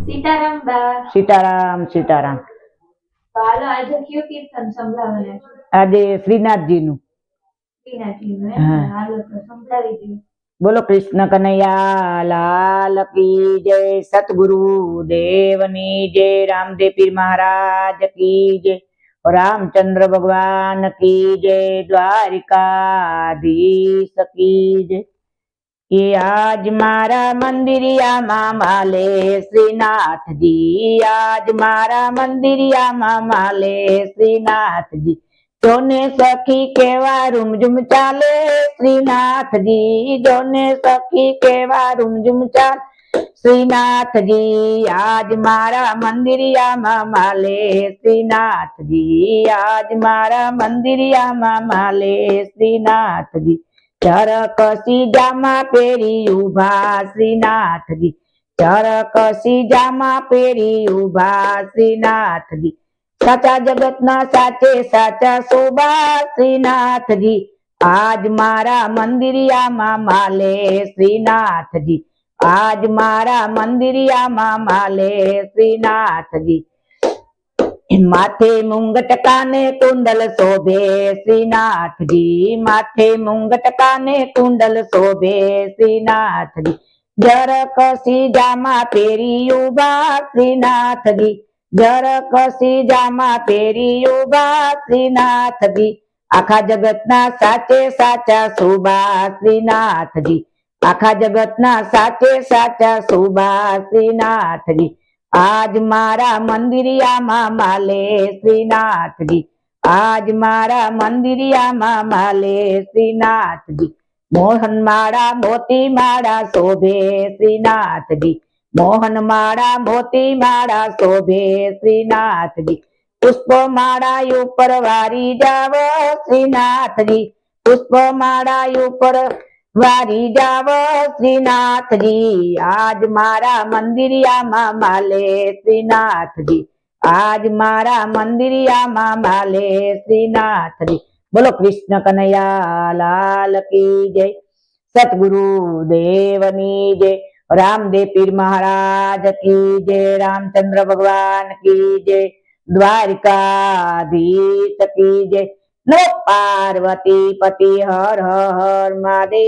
સીતારામ બા. સીતારામ સીતારામ. હાલો આજે કયું કીર્તન સંભળાવવાના છે? આજે શ્રીનાથજીનું. શ્રીનાથજીનું હાલો તો સંભળાવી દઈએ. બોલો કૃષ્ણ કનૈયા લાલ કી જય, સતગુરુ દેવની જય, રામદેવ પીર મહારાજ કી જય, રાमचंद्र भगवान की जय, द्वारिकाधीश की जय। ये आज मारा मंदिरिया माले श्रीनाथ जी, आज मारा मंदिरिया माले श्रीनाथ जी, जोने सखी केवा रूमझुम चाले श्रीनाथ जी, जोने सखी केवा रूमझुम चाले श्रीनाथ जी, आज मारा मंदिरिया माले श्रीनाथ जी, आज मारा मंदिरिया माले श्रीनाथ जी, चरकसी जामा पेरी उभा श्रीनाथ जी, चरकसी जामा पेरी उभा श्रीनाथ जी, साचा जगत ना साचे साचा शोभा श्रीनाथ जी, आज मारा मंदिरिया माले श्रीनाथ जी, आज मारा मंदिरिया माले श्रीनाथ जी, माथे मुंगट काने कुंडल शोभे श्रीनाथ जी, माथे मुंगट काने कुंडल शोभे श्रीनाथ जी, जरकसी जामा पेरी उभा श्रीनाथ जी, जरकसी जामा पेरी उभा श्रीनाथ जी, आखा जगतना साचे साचा शोभा श्रीनाथ जी, आखा जगतना साचे साचा शोभा श्रीनाथ जी, आज मारा मंदिरिया माले श्रीनाथ जी, आज मारा मंदिरिया माले श्रीनाथ जी, मोहन माड़ा मोती माड़ा शोभे श्रीनाथ जी, मोहन माड़ा मोती माड़ा शोभे श्रीनाथ जी, पुष्प माड़ा ऊपर वारी जाव श्रीनाथ जी, पुष्प माड़ा ऊपर वारी जाव श्रीनाथ जी, आज मारा मंदिरिया माले श्रीनाथ जी, आज मारा मंदिरिया माले श्रीनाथ जी। बोलो कृष्ण कन्हैया लाल की जय, सतगुरु देवनी जय, रामदेव पीर महाराज की जय, रामचंद्र भगवान की जय, द्वारिकाधीश की जय। नो पार्वती पति हर हर महादेव।